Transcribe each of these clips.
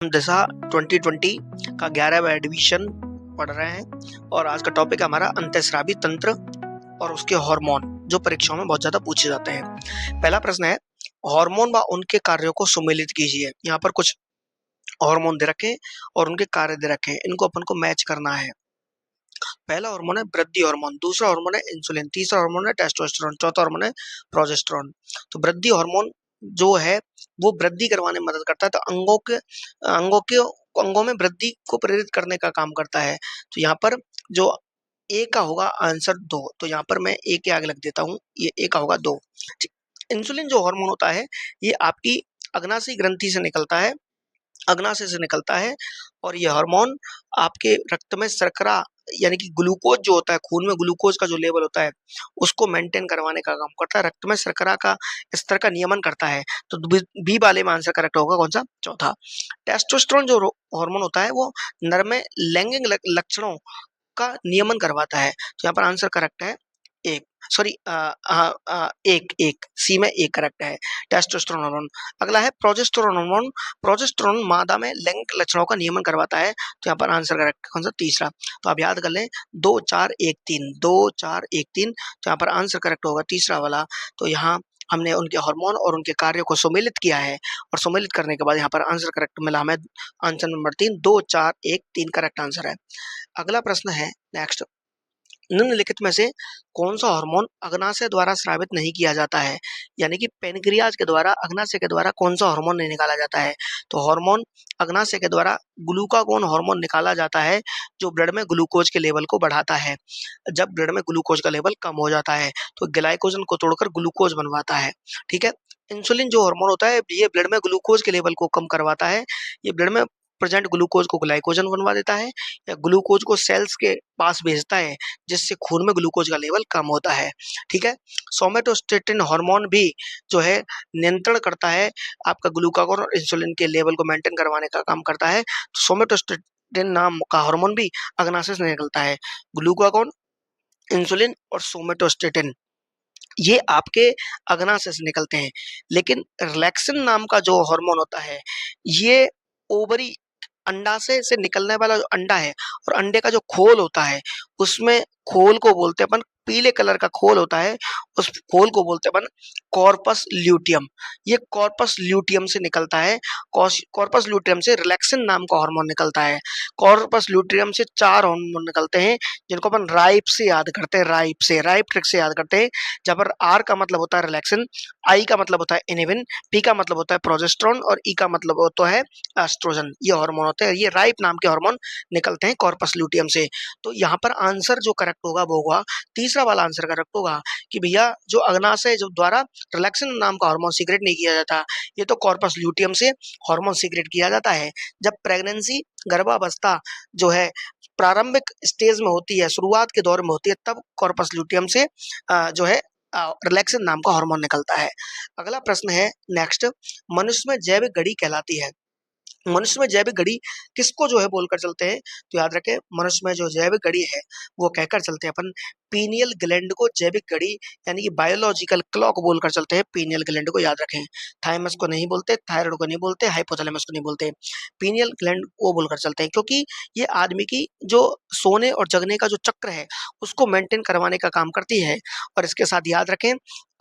हम दिशा 2020 का 11वां एडिशन पढ़ रहे हैं और आज का टॉपिक है हमारा अंतःस्रावी तंत्र और उसके हार्मोन, जो परीक्षाओं में बहुत ज्यादा पूछे जाते हैं। पहला प्रश्न है, हार्मोन व उनके कार्यों को सुमेलित कीजिए। यहाँ पर कुछ हार्मोन दे रखे हैं और उनके कार्य दे रखे हैं, इनको अपन को मैच करना है। पहला हार्मोन है वृद्धि हार्मोन, दूसरा हार्मोन है इंसुलिन, तीसरा हार्मोन है टेस्टोस्टेरोन, चौथा हार्मोन है प्रोजेस्टेरोन। तो वृद्धि हार्मोन जो है वो वृद्धि करवाने में मदद करता है, तो अंगों में वृद्धि को प्रेरित करने का काम करता है। तो यहाँ पर जो ए का होगा आंसर 2, तो यहाँ पर मैं ए के आगे लग देता हूँ, ये ए का होगा 2। इंसुलिन जो हार्मोन होता है ये आपकी अग्नाशय ग्रंथि से निकलता है, अग्नाशय से निकलता है और ये हार्मोन आपके रक्त में शर्करा यानी कि ग्लूकोज जो होता है, खून में ग्लूकोज का जो लेवल होता है उसको मेंटेन करवाने का काम करता है, रक्त में शर्करा का स्तर का नियमन करता है। तो बी वाले में आंसर करेक्ट होगा कौन सा? चौथा। टेस्टोस्टेरोन जो हार्मोन होता है वो नर में लैंगिक लक्षणों का नियमन करवाता है। तो यहाँ पर आंसर करेक्ट है एक, सॉरी एक एक सी में एक करेक्ट है, टेस्टोस्टेरोन हार्मोन। अगला है प्रोजेस्टेरोन हार्मोन। प्रोजेस्टेरोन मादा में लैंगिक लक्षणों का नियमन करवाता है। तो यहाँ पर आंसर करेक्ट कौन सा? तीसरा। तो आप याद कर लें 2 4 1 3, 2 4 1 3। तो यहाँ पर आंसर करेक्ट होगा तीसरा वाला। तो यहाँ हमने उनके हार्मोन और उनके कार्यों को सुमेलित किया है और सुमेलित करने के बाद यहाँ पर आंसर करेक्ट मिला हमें, आंसर नंबर 3, 2 4 1 3 करेक्ट आंसर है। अगला प्रश्न है नेक्स्ट, निम्नलिखित में से कौन सा हार्मोन अग्नाशय द्वारा स्रावित नहीं किया जाता है? यानी कि पेनक्रियाज के द्वारा, अग्नाशय के द्वारा कौन सा हार्मोन नहीं निकाला जाता है? तो हार्मोन अग्नाशय के द्वारा ग्लूकागोन हार्मोन निकाला जाता है, जो ब्लड में ग्लूकोज के लेवल को बढ़ाता है। जब ब्लड में ग्लूकोज का लेवल कम हो जाता है तो ग्लाइकोजन को तोड़कर ग्लूकोज बनवाता है। ठीक है। इंसुलिन जो हार्मोन होता है ये ब्लड में ग्लूकोज के लेवल को कम करवाता है, ये ब्लड में प्रेजेंट ग्लूकोज को ग्लाइकोजन बनवा देता है या ग्लूकोज को सेल्स के पास भेजता है, जिससे खून में ग्लूकोज का लेवल कम होता है। ठीक है। सोमेटोस्टेटिन हार्मोन भी जो है नियंत्रण करता है आपका ग्लूकागोन और इंसुलिन के लेवल को मेंटेन करवाने का काम करता है। तो सोमेटोस्टेटिन नाम का हार्मोन भी अग्नाशय से निकलता है। ग्लूकागोन, इंसुलिन और सोमेटोस्टेटिन ये आपके अग्नाशय से निकलते हैं, लेकिन रिलैक्सिन नाम का जो हार्मोन होता है ये ओवरी, अंडाशय से निकलने वाला जो अंडा है और अंडे का जो खोल होता है उसमें, खोल को बोलते हैं अपन, पीले कलर का खोल होता है, उस खोल को बोलते हैं अपन कॉर्पस ल्यूटियम। ये कॉर्पस ल्यूटियम से निकलता है। कॉर्पस ल्यूटियम से रिलैक्सिन नाम का हार्मोन निकलता है। कॉर्पस ल्यूटियम से 4 हार्मोन निकलते हैं जिनको अपन राइप से याद करते हैं, राइप ट्रिक से याद करते हैं। जहाँ पर आर का मतलब होता है रिलैक्सिन, आई का मतलब होता है इनिविन, पी का मतलब होता है प्रोजेस्टेरोन और ई का मतलब होता है एस्ट्रोजन। ये हार्मोन होते हैं, ये राइप नाम के हार्मोन निकलते हैं कॉर्पस ल्यूटियम से। तो यहाँ पर आंसर जो करेक्ट होगा वो होगा तीसरा वाला आंसर करेक्ट होगा कि भैया जो अग्नाशय जो द्वारा रिलैक्सिन नाम का हार्मोन सीक्रेट नहीं किया जाता, ये तो कॉर्पस ल्यूटियम से हार्मोन सीक्रेट किया जाता है। जब प्रेगनेंसी, गर्भावस्था जो है प्रारंभिक स्टेज में होती है, शुरुआत के दौर में होती है, तब कॉर्पस ल्यूटियम से जो है रिलैक्सिन नाम का हार्मोन निकलता है। अगला प्रश्न है नेक्स्ट, मनुष्य में जैविक घड़ी कहलाती है। मनुष्य में जैविक घड़ी किसको जो है बोलकर चलते हैं? तो याद रखें मनुष्य में जो जैविक घड़ी है वो कहकर चलते हैं अपन पीनियल ग्लैंड को जैविक घड़ी यानी कि बायोलॉजिकल क्लॉक बोलकर चलते हैं। पीनियल ग्लैंड को याद रखें, थाइमस को नहीं बोलते, थायराइड को नहीं बोलते, हाइपोथैलेमस को नहीं बोलते, पीनियल ग्लैंड को बोलकर चलते हैं, क्योंकि ये आदमी की जो सोने और जगने का जो चक्र है उसको मेंटेन करवाने का काम करती है। और इसके साथ याद रखें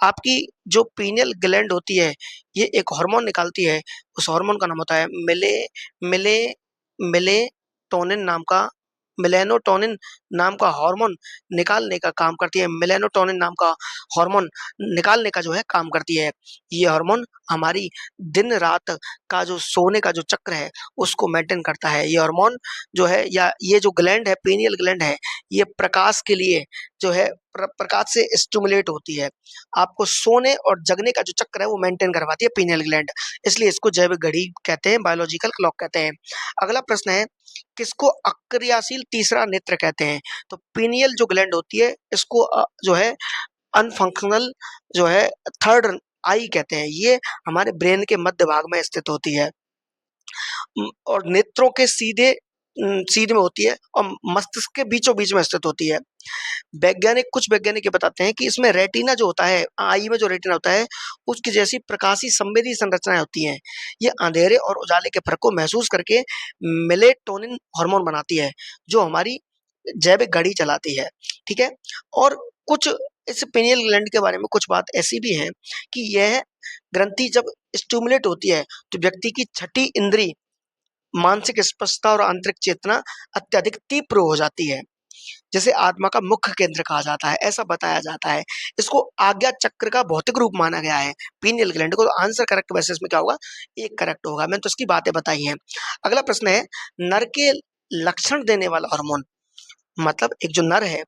आपकी जो पीनियल ग्लैंड होती है ये एक हार्मोन निकालती है, उस हार्मोन का नाम होता है मिले मिले मिलेटोनिन नाम का, मेलेनोटोनिन नाम का हार्मोन निकालने का काम करती है। मेलेनोटोनिन नाम का हार्मोन निकालने का जो है काम करती है। ये हार्मोन हमारी दिन रात का जो सोने का जो चक्र है उसको मेंटेन करता है। ये हार्मोन जो है या ये जो ग्लैंड है, पीनियल ग्लैंड है, ये प्रकाश के लिए जो है प्रकाश से स्टिमुलेट होती है। आपको सोने और जगने का जो चक्र है वो मेंटेन करवाती है पीनियल ग्लैंड, इसलिए इसको जैविक घड़ी कहते हैं, बायोलॉजिकल क्लॉक कहते हैं। अगला प्रश्न है, किसको अक्रियाशील तीसरा नेत्र कहते हैं? तो पीनियल जो ग्लैंड होती है इसको जो है अनफंक्शनल जो है थर्ड आई कहते हैं। ये हमारे ब्रेन के मध्य भाग में स्थित होती है। और नेत्रों के सीधे सीध में होती है और मस्तिष्क के बीचों बीच में स्थित होती है। कुछ वैज्ञानिक ये बताते हैं कि इसमें रेटिना जो होता है, आई में जो रेटिना होता है, उसकी जैसी प्रकाशीय संवेदी संरचनाएं होती हैं। ये अंधेरे और उजाले के फर्क को महसूस करके मेलेटोनिन हार्मोन बनाती है, जो हमारी जैविक घड़ी चलाती है। ठीक है। और कुछ इस पिनियल ग्लैंड के बारे में कुछ बात ऐसी भी है कि यह ग्रंथि जब स्टिमुलेट होती है तो व्यक्ति की छठी इंद्री, मानसिक स्पष्टता और आंतरिक चेतना अत्यधिक तीव्र हो जाती है, जिसे आत्मा का मुख्य केंद्र कहा जाता है, ऐसा बताया जाता है। इसको आज्ञा चक्र का भौतिक रूप माना गया है, पीनियल ग्लैंड को। तो आंसर करेक्ट वैसे इसमें क्या होगा, एक करेक्ट होगा। मैंने तो इसकी बातें बताई हैं। अगला प्रश्न है, नर के लक्षण देने वाला हार्मोन, मतलब एक जो नर है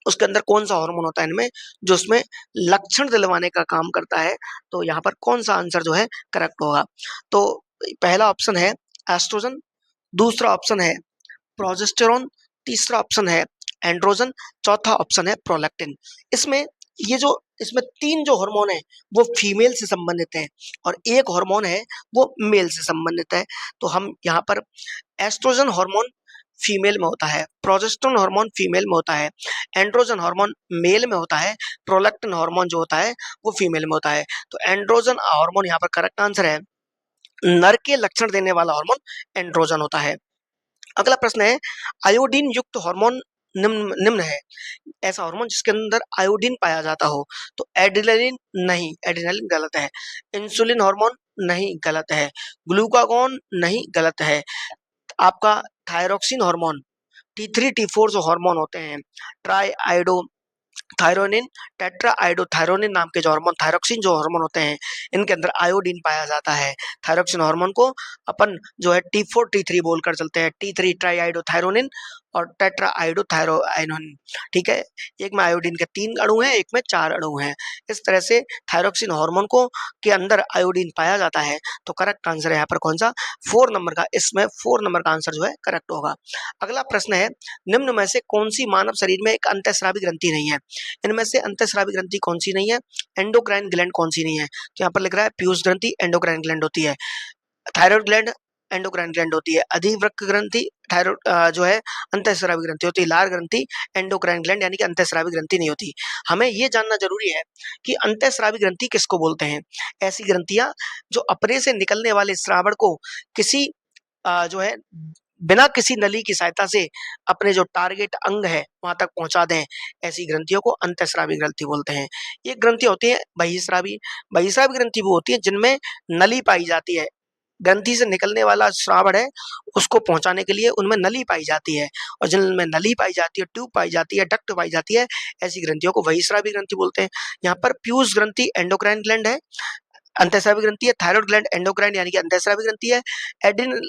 उसके अंदर कौन सा हार्मोन होता है इनमें जो उसमें लक्षण दिलवाने का काम करता है। तो यहाँ पर कौन सा आंसर जो है करेक्ट होगा। तो पहला ऑप्शन है एस्ट्रोजन, दूसरा ऑप्शन है प्रोजेस्टेरॉन, तीसरा ऑप्शन है एंड्रोजन, चौथा ऑप्शन है प्रोलैक्टिन। इसमें ये जो इसमें तीन जो हार्मोन है वो फीमेल से संबंधित है और एक हार्मोन है वो मेल से संबंधित है। तो हम यहाँ पर एस्ट्रोजन हार्मोन फीमेल में होता है, प्रोजेस्टेरोन हार्मोन फीमेल में होता है, एंड्रोजन हार्मोन मेल में होता है, प्रोलैक्टिन हार्मोन जो होता है वो फीमेल में होता है। तो एंड्रोजन हार्मोन यहाँ पर करेक्ट आंसर है। नर के लक्षण देने वाला हार्मोन एंड्रोजन होता है। अगला प्रश्न है, आयोडीन युक्त हार्मोन निम्न निम्न है। ऐसा हार्मोन जिसके अंदर आयोडीन पाया जाता हो। तो एड्रेनलिन नहीं, एड्रेनलिन गलत है। इंसुलिन हार्मोन नहीं, गलत है। ग्लूकागॉन नहीं, गलत है। आपका थायरोक्सिन हार्मोन, T3 T4 जो हार्मोन होते हैं, try iodo thyronine, tetra iodothyronine नाम के जो हार्मोन, थायरोक्सिन जो हार्मोन होते हैं, इनके अंदर आयोडीन पाया जाता है। थायरोक्सिन हार्मोन को अपन जो है T4 T3 बोलकर चलते हैं, T3 ट्राई आयोडोथायरोनिन और टेट्रा आयोडोथायरोनिन। ठीक है। एक में आयोडीन के 3 अणु हैं, एक में 4 अणु हैं। इस तरह से थायरोक्सिन हार्मोन को के अंदर आयोडीन पाया जाता है। तो करेक्ट आंसर है यहाँ पर कौन सा, 4 नंबर का। इसमें 4 नंबर का आंसर जो है करेक्ट होगा। अगला प्रश्न है, निम्न में से कौन सी मानव शरीर में एक अंतःस्रावी ग्रंथि नहीं है। इनमें से अंतःस्रावी ग्रंथि कौन सी नहीं है, एंडोक्राइन ग्लैंड कौन सी नहीं है। तो यहाँ पर लिख रहा है पीयूष ग्रंथि एंडोक्राइन ग्लैंड होती है, थायराइड ग्लैंड एंडोक्राइन ग्लैंड होती है, अधिवृक्क ग्रंथि थायराइड जो है अंतःस्रावी ग्रंथि होती है, लार ग्रंथि एंडोक्राइन ग्लैंड यानी कि अंतःस्रावी ग्रंथि नहीं होती। हमें ये जानना जरूरी है कि अंतःस्रावी ग्रंथि किसको बोलते हैं। ऐसी ग्रंथियां जो अपने से निकलने वाले श्रावण को किसी जो है बिना किसी नली की सहायता से अपने जो टारगेट अंग है वहां तक पहुंचा दें, ऐसी ग्रंथियों को अंतःस्रावी ग्रंथि बोलते हैं। ये ग्रंथि होती है बहिस्रावी। बहिस्रावी ग्रंथि वो होती है जिनमें नली पाई जाती है, ग्रंथि से निकलने वाला श्रावण है उसको पहुंचाने के लिए उनमें नली पाई जाती है, और जिनमें नली पाई जाती है, ट्यूब पाई जाती है, डक्ट पाई जाती है, ऐसी ग्रंथियों को बहिस्रावी ग्रंथि बोलते हैं। यहाँ पर पीयूष ग्रंथि एंडोक्राइन ग्लैंड है, अंतःस्रावी ग्रंथि है। थायराइड ग्लैंड एंडोक्राइन यानी कि अंतःस्रावी ग्रंथि है। एड्रिनल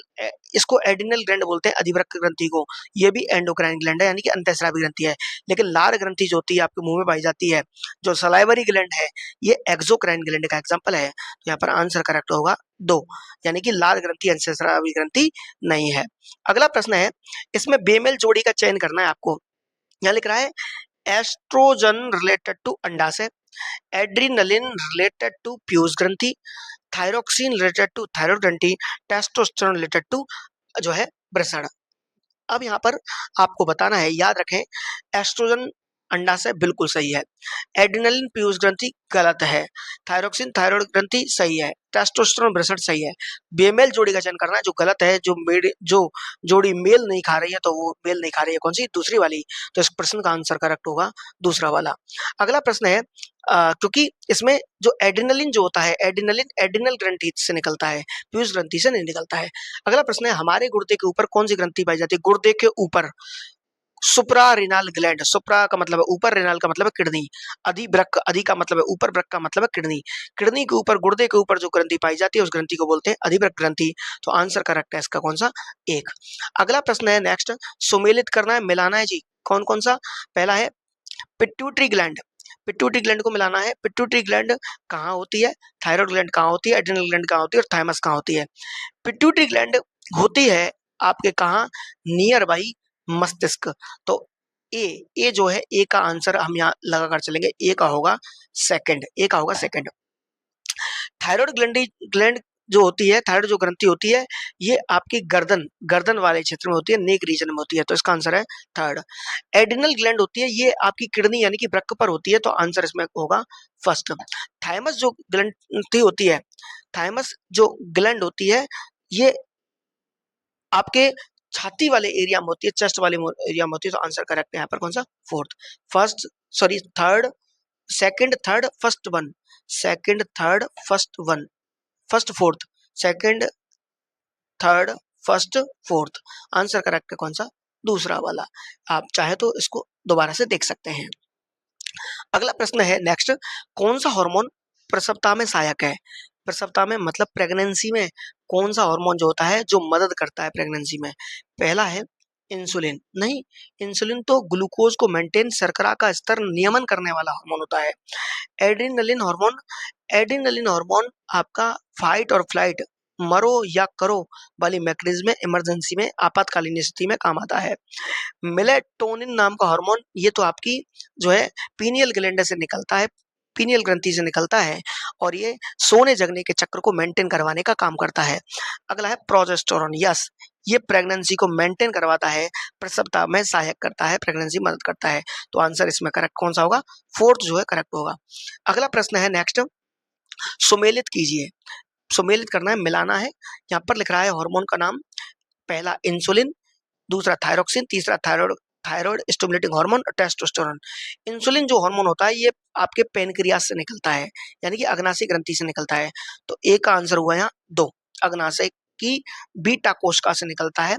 इसको एड्रिनल ग्लैंड बोलते हैं, अधिवृक्क ग्रंथि को। ये भी एंडोक्राइन ग्लैंड है यानी कि अंतःस्रावी ग्रंथि है। लेकिन लार ग्रंथि जो होती है आपके मुंह में पाई जाती है, जो सलाइवरी ग्लैंड है, ये एक्सोक्राइन ग्लैंड का एग्जांपल है। तो यहाँ पर आंसर करेक्ट होगा 2, यानी कि लार ग्रंथि अंतःस्रावी ग्रंथि नहीं है। अगला प्रश्न है, इसमें बेमेल जोड़ी का चयन करना है आपको। यहाँ लिख रहा है एस्ट्रोजन रिलेटेड टू अंडाशय, एड्रिनलिन रिलेटेड टू पीयूष ग्रंथि, थायरोक्सिन रिलेटेड टू थायराइड ग्रंथि, टेस्टोस्टेरोन रिलेटेड टू जो है वृषण। अब यहाँ पर आपको बताना है, याद रखें, एस्ट्रोजन अंडाशय बिल्कुल सही है, एड्रिनलिन पीयूष ग्रंथि गलत है, थायरोक्सिन थायराइड ग्रंथि सही है, टेस्टोस्टेरोन वृषण सही है। बेमेल जोड़ी का चयन करना है, जो गलत है, जो जोड़ी मेल नहीं खा रही है तो वो मेल नहीं खा रही है, कौन सी, दूसरी वाली। तो इस प्रश्न का आंसर करेक्ट होगा दूसरा वाला। अगला प्रश्न है, क्योंकि इसमें जो एड्रिनलिन जो होता है, एड्रिनलिन एड्रिनल ग्रंथि से निकलता है, पीयूष ग्रंथि से नहीं निकलता है। अगला प्रश्न है, हमारे गुर्दे के ऊपर कौन सी ग्रंथि पाई जाती है। गुर्दे के ऊपर सुप्रा रेनाल ग्लैंड, सुप्रा का मतलब है ऊपर, रेनाल का मतलब है किडनी, अधिवृक्क, अधि का मतलब है ऊपर, वृक्क का मतलब है किडनी। किडनी के ऊपर, गुर्दे के ऊपर जो ग्रंथि पाई जाती है उस ग्रंथि को बोलते हैं अधिवृक्क ग्रंथि। तो आंसर करेक्ट है इसका कौन सा, 1। अगला प्रश्न है नेक्स्ट, सुमेलित करना है, मिलाना है जी, कौन कौन सा। पहला है पिट्यूटरी ग्लैंड, पिट्यूटरी ग्लैंड को मिलाना है। पिट्यूटरी ग्लैंड कहाँ होती है, थायराइड ग्लैंड कहाँ होती है, एड्रिनल ग्लैंड कहाँ होती है और थाइमस कहाँ होती है। पिट्यूटरी ग्लैंड होती है आपके कहाँ, नियर बाई मस्तिष्क। तो ए, ए जो है, ए का आंसर हम यहाँ लगाकर चलेंगे, ए का होगा सेकंड, ए का होगा सेकंड। थायराइड ग्लैंड ग्लैंड जो होती है, थायराइड जो ग्रंथि होती है, ये आपकी गर्दन वाले क्षेत्र में होती है, नेक रीजन में होती है, तो इसका आंसर है थर्ड। एड्रिनल ग्लैंड होती है, ये आपकी किडनी यानी कि वृक्क पर होती है, तो आंसर इसमें होगा फर्स्ट। थाइमस जो ग्रंथि होती है, थाइमस जो ग्लैंड होती है, ये आपके छाती वाले एरिया में होती है, चेस्ट वाले एरिया में होती है, तो आंसर करेक्ट है यहाँ पर कौन सा, fourth. First, sorry third, second, third, first one, second, third, first one, first fourth, second, third, first, fourth, answer correct है कौन सा, दूसरा वाला। आप चाहे तो इसको दोबारा से देख सकते हैं। अगला प्रश्न है नेक्स्ट, कौन सा हार्मोन प्रसवता में सहायक है? प्रसवता में मतलब प्रेगनेंसी में कौन सा हार्मोन जो होता है जो मदद करता है प्रेगनेंसी में? पहला है इंसुलिन, नहीं, इंसुलिन तो ग्लूकोज को मेंटेन, शर्करा का स्तर नियमन करने वाला हार्मोन होता है। एड्रिनलिन हार्मोन, एड्रिनलिन हार्मोन आपका फाइट और फ्लाइट, मरो या करो वाली मैकेनिज्म में, इमरजेंसी में, आपातकालीन स्थिति में काम आता है। मेलेटोनिन नाम का हार्मोन, ये तो आपकी जो है पीनियल ग्लैंड से निकलता है, पीनियल ग्रंथि से निकलता है, और ये सोने जगने के चक्र को मेंटेन करवाने का काम करता है। अगला है प्रोजेस्टेरोन, यस, ये प्रेगनेंसी को मेंटेन करवाता है, प्रसवता में सहायक करता है, प्रेगनेंसी मदद करता है, तो आंसर इसमें करेक्ट कौन सा होगा, फोर्थ जो है करेक्ट होगा। अगला प्रश्न है नेक्स्ट, सुमेलित कीजिए, सुमेलित करना है, मिलाना है। यहाँ पर लिख रहा है हार्मोन का नाम, पहला इंसुलिन, दूसरा थायरोक्सिन, तीसरा thyroid, thyroid stimulating hormone, testosterone. Insulin जो हार्मोन होता है, ये आपके पेनक्रियास से निकलता है, यानी कि अग्नाशय ग्रंथि से निकलता है, तो ए का आंसर हुआ यहाँ दो, अग्नाशय की बीटा कोशिका से निकलता है,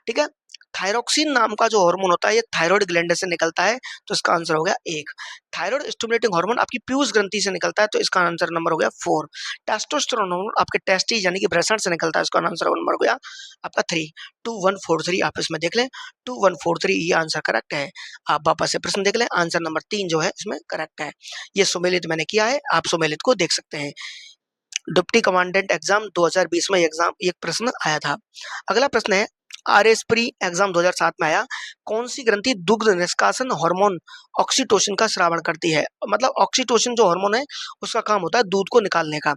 ठीक है। थायरोक्सिन नाम का जो हार्मोन होता है, ये थायराइड ग्लैंड से निकलता है, तो इसका आंसर हो गया एक। थायराइड स्टिमुलेटिंग हार्मोन आपकी पीयूष ग्रंथि से निकलता है, तो इसका आंसर नंबर हो गया फोर। टेस्टोस्टेरोन हार्मोन आपके टेस्टिस यानी कि ब्रेस्ट से निकलता है, इसका आंसर नंबर हो गया आपका थ्री। 2143 आप इसमें देख लें, 2143 ये आंसर करेक्ट है। आप वापस से प्रश्न देख लें, आंसर नंबर तीन जो है इसमें करेक्ट है। ये सुमेलित मैंने किया है, आप सुमेलित को देख सकते हैं। डिप्टी कमांडेंट एग्जाम 2020 में एग्जाम एक प्रश्न आया था। अगला प्रश्न है, आरएस प्री एग्जाम 2007 में आया, कौन सी ग्रंथि दुग्ध निष्कासन हार्मोन ऑक्सीटोसिन का स्रावण करती है? मतलब ऑक्सीटोसिन जो हार्मोन है, उसका काम होता है दूध को निकालने का।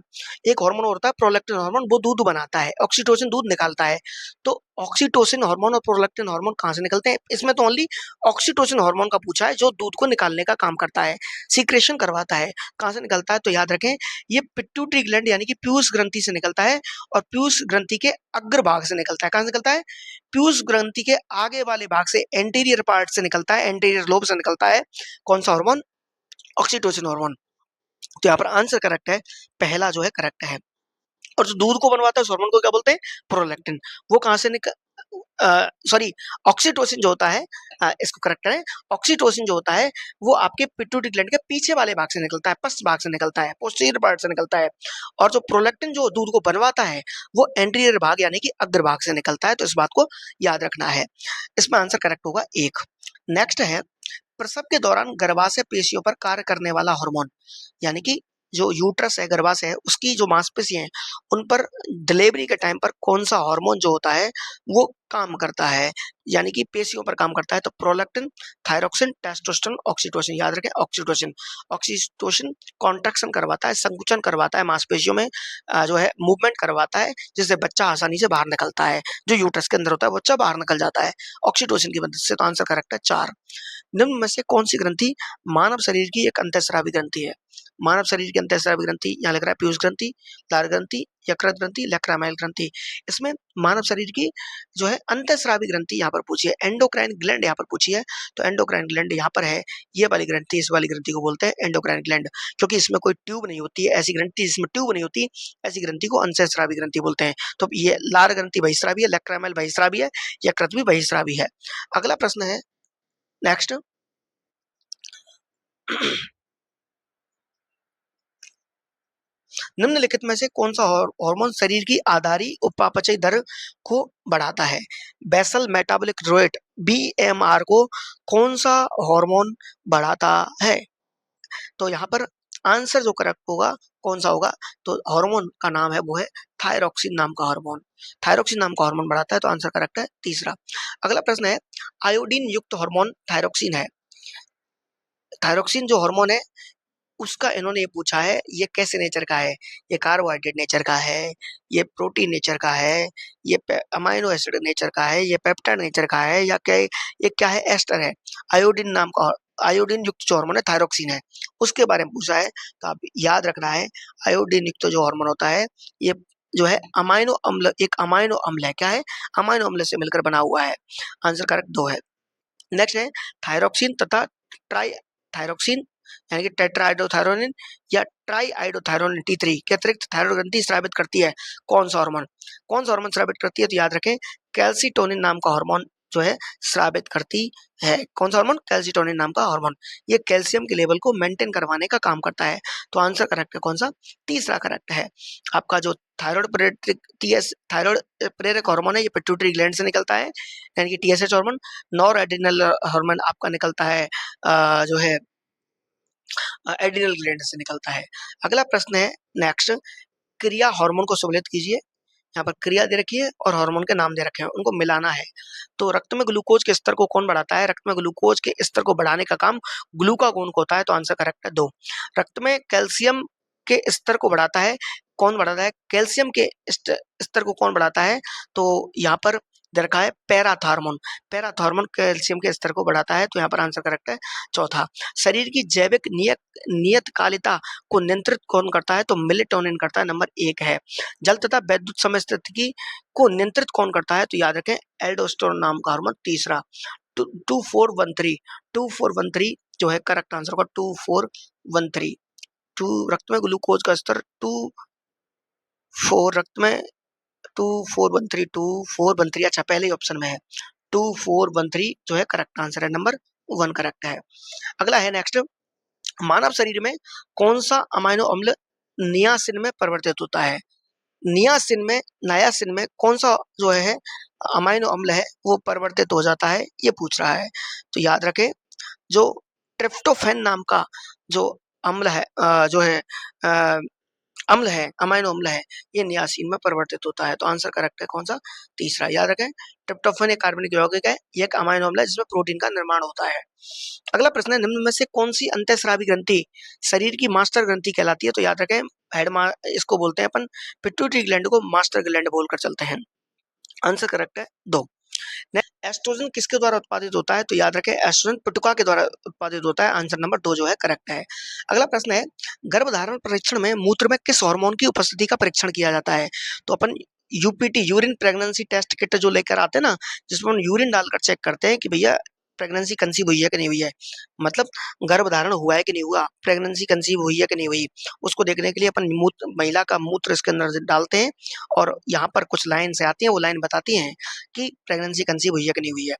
एक हार्मोन होता है प्रोलैक्टिन हार्मोन, वो दूध बनाता है, ऑक्सीटोसिन दूध निकालता है। तो ऑक्सीटोसिन हार्मोन और प्रोलैक्टिन हार्मोन कहाँ से निकलते हैं? इसमें तो ओनली ऑक्सीटोसिन हार्मोन का पूछा है, जो दूध को निकालने का काम करता है, सीक्रेशन करवाता है। कहाँ से निकलता है? तो याद रखें, ये पिट्यूटरी ग्लैंड यानी कि पीयूष ग्रंथि से निकलता है, और पीयूष ग्रंथि के अग्रभाग से निकलता है। कहाँ से निकलता है? पीयूष ग्रंथि के आगे वाले भाग से, एंटीरियर पार्ट से निकलता है, एंटीरियर लोब से निकलता है। कौन सा हार्मोन? Oxytocin hormone. तो यहाँ पर आंसर करेक्ट है, पहला जो है करेक्ट है। और जो दूध को बनवाता है उस हार्मोन को क्या बोलते हैं? प्रोलैक्टिन। वो कहाँ से निकल, सॉरी, ऑक्सीटोसिन जो होता है, इसको करेक्ट करें, ऑक्सीटोसिन जो होता है वो आपके पिट्यूटरी ग्लैंड के पीछे वाले भाग से निकलता है, पश्च भाग से निकलता है, पोस्टीरियर पार्ट से निकलता है। और जो प्रोलैक्टिन जो दूध को बनवाता है, वो एंटीरियर भाग यानी कि अग्र भाग से निकलता है, तो इस बात को याद रखना है। इसमें आंसर करेक्ट होगा एक। नेक्स्ट है, प्रसव के दौरान गर्भाशय पेशियों पर कार्य करने वाला हार्मोन, यानी कि जो यूट्रस है, गर्भाशय है, उसकी जो मांसपेशियां हैं, उन पर डिलीवरी के टाइम पर कौन सा हार्मोन जो होता है वो काम करता है, यानी कि पेशियों पर काम करता है? तो प्रोलैक्टिन, थायरोक्सिन, टेस्टोस्टेरोन, ऑक्सीटोसिन। याद रखें, ऑक्सीटोसिन, ऑक्सीटोसिन कॉन्ट्रैक्शन करवाता है, संकुचन करवाता है मांसपेशियों में, जो है मूवमेंट करवाता है, जिससे बच्चा आसानी से बाहर निकलता है, जो यूट्रस के अंदर होता है बच्चा बाहर निकल जाता है ऑक्सीटोसिन की मदद से। तो आंसर करेक्ट है चार। निम्न में से कौन सी ग्रंथि मानव शरीर की एक अंतःस्रावी ग्रंथि है? मानव शरीर की अंतःस्रावी ग्रंथि, यहाँ लग रहा है पीयूष ग्रंथि, लार ग्रंथि, यकृत ग्रंथि, लैक्रामाइल ग्रंथि। इसमें मानव शरीर की जो है अंतःस्रावी ग्रंथि यहाँ पर पूछी है, एंडोक्राइन ग्लैंड यहाँ पर पूछी है, तो एंडोक्राइन ग्लैंड यहाँ पर है, ये वाली ग्रंथि, इस वाली ग्रंथि को बोलते हैं एंडोक्राइन ग्लैंड, क्योंकि इसमें कोई ट्यूब नहीं होती है, ऐसी ग्रंथि जिसमें ट्यूब नहीं होती, ऐसी ग्रंथि को अंतःस्रावी ग्रंथि बोलते हैं। तो ये लार ग्रंथि बहिस्रावी है, लैक्रामाइल बहिस्रावी है, यकृत भी बहिस्रावी है। अगला प्रश्न है नेक्स्ट, निम्नलिखित में से कौन सा हार्मोन शरीर की आधारी उपापचय दर को बढ़ाता है? बेसल मेटाबॉलिक रेट, बीएमआर को कौन सा हार्मोन बढ़ाता है? तो यहाँ पर आंसर जो करेक्ट होगा कौन सा होगा? तो हार्मोन का नाम है वो है थायरोक्सिन नाम का हार्मोन, थायरोक्सिन नाम का हार्मोन बढ़ाता है, तो आंसर करेक्ट है तीसरा। अगला प्रश्न है, आयोडीन युक्त हार्मोन थायरोक्सिन है, थायरोक्सिन जो हार्मोन है उसका इन्होंने ये पूछा है, ये कैसे नेचर का है, ये कार्बोहाइड्रेट नेचर का है, ये प्रोटीन नेचर का है, ये अमाइनो एसिड नेचर का है, ये पेप्टाइड नेचर का है, या क्या ये क्या है, एस्टर है। आयोडीन नाम का आयोडीन युक्त जो हार्मोन है थायरोक्सिन है, उसके बारे में पूछा है। तो आप याद रखना है, आयोडीन युक्त जो हार्मोन होता है ये जो है अमाइनो अम्ल, एक अमाइनो अम्ल है। क्या है? अमाइनो अम्ल से मिलकर बना हुआ है। आंसर करेक्ट 2 है। नेक्स्ट है थायरोक्सिन तथा ट्राई थायरोक्सिन यानी कि टेट्राहाइड्रोथायरोनिन या ट्राई आइडोथायरोनिन T3 के अतिरिक्त थायरॉइड ग्रंथि स्रावित करती है कौन सा हार्मोन? कौन सा हार्मोन स्रावित करती है? तो याद रखें, कैल्सिटोनिन नाम का हार्मोन जो है स्रावित करती है। कौन सा हार्मोन? कैल्सिटोनिन नाम का हार्मोन। ये कैल्शियम के लेवल को मेंटेन करवाने का काम करता है। तो आंसर करेक्ट है कौन सा? तीसरा करेक्ट है। आपका जो थायराइड प्रेरक टीएस थायराइड प्रेरक हार्मोन है, ये पिट्यूटरी ग्लैंड से निकलता है यानी कि TSH hormone. Nor adrenal hormone आपका निकलता है जो है एड्रिनल ग्लैंड से निकलता है। अगला प्रश्न है नेक्स्ट, क्रिया हार्मोन को सम्मिलित कीजिए। यहाँ पर क्रिया दे रखी है और हार्मोन के नाम दे रखे हैं, उनको मिलाना है। तो रक्त में ग्लूकोज के स्तर को कौन बढ़ाता है? रक्त में ग्लूकोज के स्तर को बढ़ाने का काम ग्लूकागोन को होता है। तो आंसर करेक्ट है 2। रक्त में कैल्शियम के स्तर को बढ़ाता है, कौन बढ़ाता है? कैल्शियम के स्तर को कौन बढ़ाता है? तो यहाँ पर दे रखा है पैराथॉर्मोन। पैराथॉर्मोन कैल्शियम के स्तर को बढ़ाता है। तो यहाँ पर आंसर करेक्ट है 4था। शरीर की जैविक नियतकालिकता को नियंत्रित कौन करता है? तो मेलेटोनिन करता है, नंबर 1 है। जल तथा वैद्युत समस्थिति को नियंत्रित कौन करता है? तो याद रखें एल्डोस्टेरोन नाम का हार्मोन, तीसरा। 2413 2413 जो है करेक्ट आंसर होगा 2413। रक्त में ग्लूकोज का स्तर 24 रक्त में 2413 अच्छा पहले ही ऑप्शन में है 2413 जो है करेक्ट आंसर है, नंबर 1 करेक्ट है। अगला है नेक्स्ट, मानव शरीर में कौन सा अमाइनो अम्ल नियासिन में परिवर्तित होता है? नियासिन में नायासिन में कौन सा जो है अमाइनो अम्ल है वो परिवर्तित हो जाता है, ये पूछ रहा है। तो याद रखें, जो ट्रिप्टोफैन नाम का जो अम्ल है जो है अ, अम्ल है, अमाइनो अम्ल है, ये नियासिन में परिवर्तित होता है। तो आंसर करेक्ट है कौन सा? तीसरा। याद रखें, ट्रिप्टोफैन एक कार्बनिक यौगिक है, ये एक अमाइनो अम्ल है जिसमें प्रोटीन का निर्माण होता है। अगला प्रश्न है, निम्न में से कौन सी अंतःस्रावी ग्रंथि शरीर की मास्टर ग्रंथि कहलाती है? तो याद रखें, इसको बोलते हैं अपन पिट्यूटरी ग्लैंड को मास्टर ग्लैंड बोलकर चलते हैं। आंसर करेक्ट है 2। एस्ट्रोजन किसके द्वारा उत्पादित होता है? तो याद रखें, एस्ट्रोजन पिटुका के द्वारा उत्पादित होता है। आंसर नंबर 2 जो है करेक्ट है। अगला प्रश्न है, गर्भधारण परीक्षण में मूत्र में किस हार्मोन की उपस्थिति का परीक्षण किया जाता है? तो अपन UPT urine pregnancy test kit जो लेकर आते हैं ना, जिसमें हम यूरिन डालकर चेक करते हैं कि भैया प्रेगनेंसी कंसीव हुई है कि नहीं हुई है, मतलब गर्भधारण हुआ है कि नहीं हुआ, प्रेगनेंसी कंसीव हुई है कि नहीं हुई, उसको देखने के लिए अपन महिला का मूत्र इसके अंदर डालते हैं और यहाँ पर कुछ लाइन से आती हैं, वो लाइन बताती हैं कि प्रेगनेंसी कंसीव हुई है कि नहीं हुई है।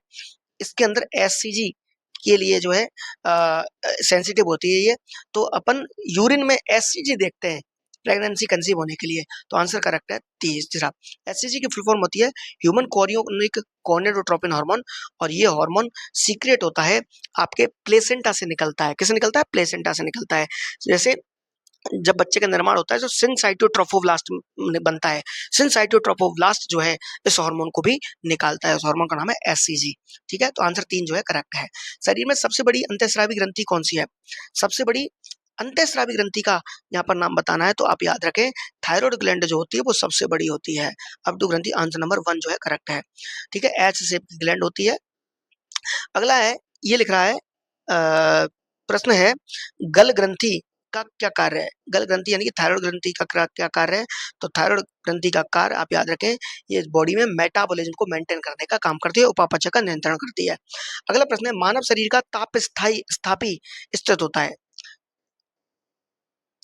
इसके अंदर एससीजी के लिए जो है सेंसिटिव होती है ये, तो अपन यूरिन में एससीजी देखते हैं प्रेगनेंसी कंसीव होने के लिए। तो आंसर करेक्ट है तीसरा। एससीजी की फुल फॉर्म होती है ह्यूमन कोरियोनिक गोनेडोट्रोपिन हार्मोन, और ये हार्मोन सीक्रेट होता है आपके प्लेसेंटा से निकलता है। किससे निकलता है? प्लेसेंटा से निकलता है। जैसे जब बच्चे का निर्माण होता है तो सिनसाइटोट्रोफोब्लास्ट बनता है। सिनसाइटोट्रोफोब्लास्ट जो है इस हार्मोन को भी निकालता है, उस हार्मोन का नाम है एससीजी। ठीक है, तो आंसर 3 जो है करेक्ट है। शरीर में सबसे बड़ी अंतःस्रावी ग्रंथि कौन सी है? सबसे बड़ी अंतःस्रावी ग्रंथि का यहाँ पर नाम बताना है तो आप याद रखें, थायराइड ग्लैंड जो होती है वो सबसे बड़ी होती है। अब्दु ग्रंथि आंसर नंबर 1 जो है करेक्ट है। ठीक है, एच शेप की ग्लैंड होती है। अगला है, ये लिख रहा है प्रश्न है, गल ग्रंथि का क्या कार्य है? गल ग्रंथि यानी कि थायराइड ग्रंथि का क्या कार्य है? तो थायराइड ग्रंथि का कार्य आप याद रखें, ये बॉडी में मेटाबॉलिज्म को मेंटेन करने का काम करती है, उपापचय का नियंत्रण करती है। अगला प्रश्न है, मानव शरीर का ताप स्थापी स्थित होता है।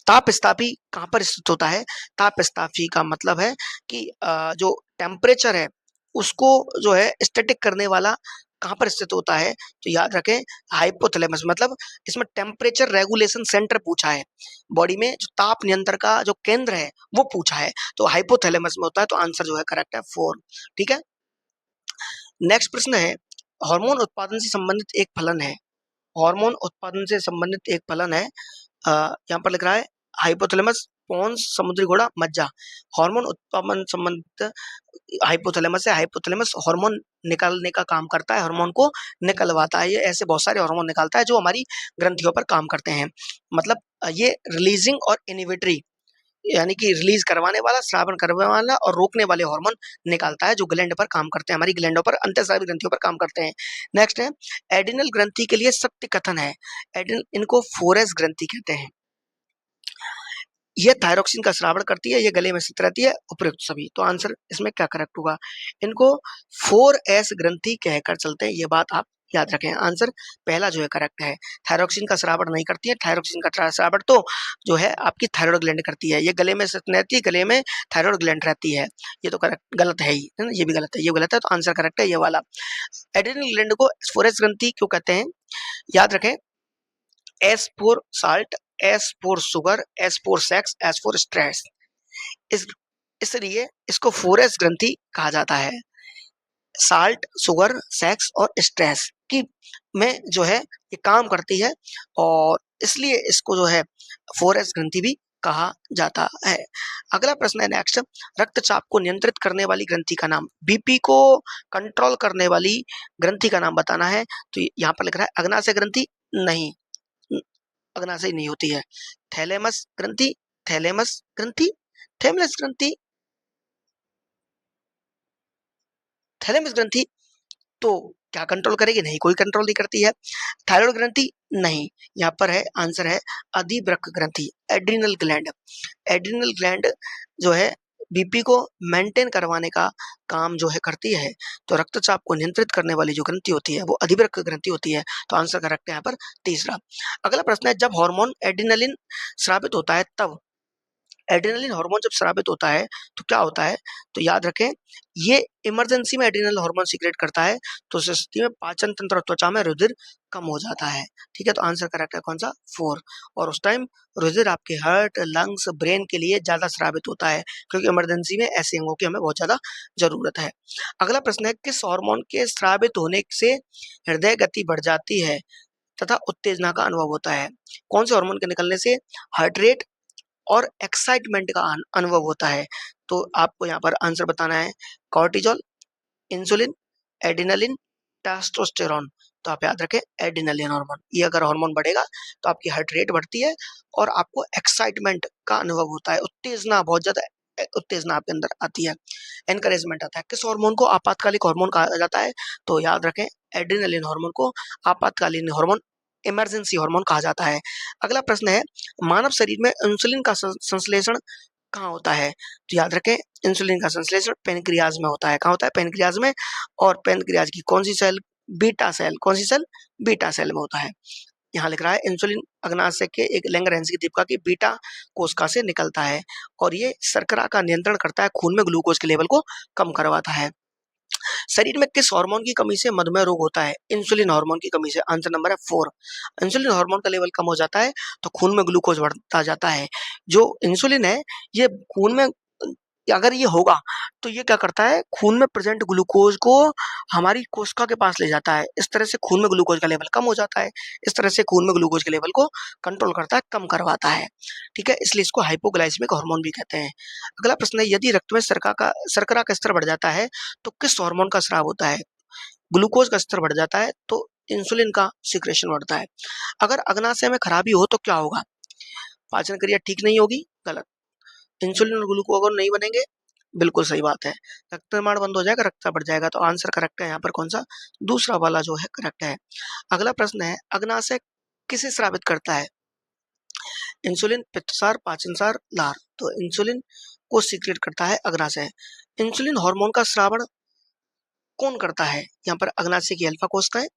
ताप स्थापी कहाँ पर स्थित होता है? ताप स्थापी का मतलब है कि जो टेम्परेचर है उसको जो है स्टैटिक करने वाला कहाँ पर स्थित होता है? तो याद रखें, हाइपोथैलेमस, मतलब इसमें टेम्परेचर रेगुलेशन सेंटर पूछा है। बॉडी में जो ताप नियंत्रण का जो केंद्र है वो पूछा है, तो हाइपोथैलेमस में होता है। तो आंसर जो है करेक्ट है 4। ठीक है, नेक्स्ट प्रश्न है, हार्मोन उत्पादन से संबंधित एक फलन है। हार्मोन उत्पादन से संबंधित एक फलन है, यहाँ पर लिख रहा है हाइपोथैलेमस पोन्स समुद्री घोड़ा, मज्जा। हार्मोन उत्पादन संबंधित हाइपोथैलेमस है, हाइपोथैलेमस हार्मोन निकालने का काम करता है, हार्मोन को निकलवाता है। ये ऐसे बहुत सारे हार्मोन निकालता है जो हमारी ग्रंथियों पर काम करते हैं। मतलब ये रिलीजिंग और इनहिबिटरी यानी कि रिलीज करवाने वाला, स्रावन करवाने वाला और रोकने वाले हार्मोन निकालता है जो ग्लैंड पर काम करते हैं, हमारी ग्लैंडों पर, अंतःस्रावी ग्रंथियों पर काम करते हैं। नेक्स्ट है एड्रिनल ग्रंथि के लिए सत्य कथन है। एड्रिनल, इनको फोरेस ग्रंथि कहते हैं। ये थायरोक्सिन का स्रावण करती है, ये गले में स्थित रहती है, उपयुक्त सभी। तो आंसर इसमें क्या करेक्ट होगा? इनको 4S ग्रंथि कहकर चलते हैं, ये बात आप याद रखें। आंसर पहला जो है करेक्ट है। थायरोक्सिन का स्रावण नहीं करती है, थायरोक्सिन का स्रावण तो जो है आपकी थायराइड ग्लैंड करती है। ये गले में स्थित रहती है, गले में थायराइड ग्लैंड रहती है। ये तो करेक्ट गलत है ही, है ना? ये भी गलत है, ये गलत है, तो आंसर करेक्ट है ये वाला। एड्रिनल ग्लैंड को 4S ग्रंथि क्यों कहते हैं? याद रखें, S for salt, S for sugar, S for sex, S for stress. इस इसलिए इसको 4S ग्रंथि कहा जाता है। साल्ट, शुगर, सेक्स और स्ट्रेस की में जो है ये काम करती है और इसलिए इसको जो है 4S ग्रंथि भी कहा जाता है। अगला प्रश्न है नेक्स्ट, रक्तचाप को नियंत्रित करने वाली ग्रंथि का नाम। बीपी को कंट्रोल करने वाली ग्रंथि का नाम बताना है। तो यहाँ पर लिख रहा है अग्नाशय ग्रंथि, नहीं, अग्नाशय नहीं होती है। थैलेमस ग्रंथि, थैलेमस ग्रंथि, थैलेमस ग्रंथि, थैलेमस ग्रंथि तो क्या कंट्रोल करेगी? नहीं, कोई कंट्रोल नहीं करती है। थायराइड ग्रंथि, नहीं। यहाँ पर है आंसर है अधिवृक्क ग्रंथि, एड्रिनल ग्लैंड। एड्रिनल ग्लैंड जो है बीपी को मेंटेन करवाने का काम जो है करती है। तो रक्तचाप को नियंत्रित करने वाली जो ग्रंथि होती है वो अधिवृक्क ग्रंथि होती है। तो आंसर करेक्ट है यहाँ पर तीसरा। अगला प्रश्न है, जब हार्मोन एड्रिनलिन स्रावित होता है तब, एड्रेनलिन हार्मोन जब स्रावित होता है तो क्या होता है? तो याद रखें, ये इमरजेंसी में एड्रेनल हार्मोन सीक्रेट करता है, तो उस स्थिति में पाचन तंत्र और त्वचा में रुधिर कम हो जाता है। ठीक है, तो आंसर करेक्ट है कौन सा? 4। और उस टाइम रुधिर आपके हार्ट, लंग्स, ब्रेन के लिए ज्यादा स्रावित होता है क्योंकि इमरजेंसी में ऐसे अंगों की हमें बहुत ज्यादा जरूरत है। अगला प्रश्न है, किस हार्मोन के स्रावित होने से हृदय गति बढ़ जाती है तथा उत्तेजना का अनुभव होता है? कौन से हार्मोन के निकलने से हार्ट रेट और एक्साइटमेंट का अनुभव होता है? तो आपको यहाँ पर आंसर बताना है, कॉर्टिजोल, इंसुलिन, एड्रेनलिन, टेस्टोस्टेरोन। तो आप याद रखें एड्रेनलिन हार्मोन। ये अगर हार्मोन बढ़ेगा तो आपकी हार्ट रेट बढ़ती है और आपको एक्साइटमेंट का अनुभव होता है, उत्तेजना, बहुत ज्यादा उत्तेजना आपके अंदर आती है, एनकरेजमेंट आता है। किस हार्मोन को आपातकालिक हार्मोन कहा जाता है? तो याद रखें एड्रेनलिन हार्मोन को आपातकालीन हार्मोन, इमरजेंसी हार्मोन कहा जाता है। अगला प्रश्न है, मानव शरीर में इंसुलिन का संश्लेषण कहाँ होता है? तो याद रखें इंसुलिन का संश्लेषण पेनक्रियाज में होता है। कहाँ होता है? पेनक्रियाज में। और पेनक्रियाज की कौन सी सेल? Beta cell. कौन सी सेल? बीटा सेल में होता है। यहाँ लिख रहा है इंसुलिन अग्नाशय के एक लैंगरहैंस की दीपिका की बीटा कोशिका से निकलता है और ये शर्करा का नियंत्रण करता है, खून में ग्लूकोज के लेवल को कम करवाता है। शरीर में किस हार्मोन की कमी से मधुमेह रोग होता है? इंसुलिन हार्मोन की कमी से। आंसर नंबर है 4। इंसुलिन हार्मोन का लेवल कम हो जाता है तो खून में ग्लूकोज बढ़ता जाता है। जो इंसुलिन है ये खून में अगर ये होगा तो ये क्या करता है, खून में प्रेजेंट ग्लूकोज को हमारी कोशिका के पास ले जाता है। इस तरह से खून में ग्लूकोज का लेवल कम हो जाता है। इस तरह से खून में ग्लूकोज के लेवल को कंट्रोल करता है, कम करवाता है। ठीक है, इसलिए इसको हाइपोग्लाइसेमिक हार्मोन भी कहते हैं। अगला प्रश्न है, यदि रक्त में शर्करा का स्तर बढ़ जाता है तो किस हार्मोन का स्राव होता है? ग्लूकोज का स्तर बढ़ जाता है तो इंसुलिन का सिक्रेशन बढ़ता है। अगर अग्नाशय में खराबी हो तो क्या होगा? पाचन क्रिया ठीक नहीं होगी, गलत। इंसुलिन और ग्लूकागॉन नहीं बनेंगे, बिल्कुल सही बात है। रक्त निर्माण बंद हो जाएगा, रक्तचाप बढ़ जाएगा। तो आंसर करेक्ट है यहाँ पर कौन सा? दूसरा वाला जो है करेक्ट है। अगला प्रश्न है, अग्नाशय किसे स्रावित करता है? इंसुलिन, पित्तसार, पाचनसार, लार। तो इंसुलिन को सीक्रेट करता है अग्नाशय। इंसुलिन हार्मोन का स्रावण कौन करता है? यहाँ पर अग्नाशय की अल्फा कोशिकाएं,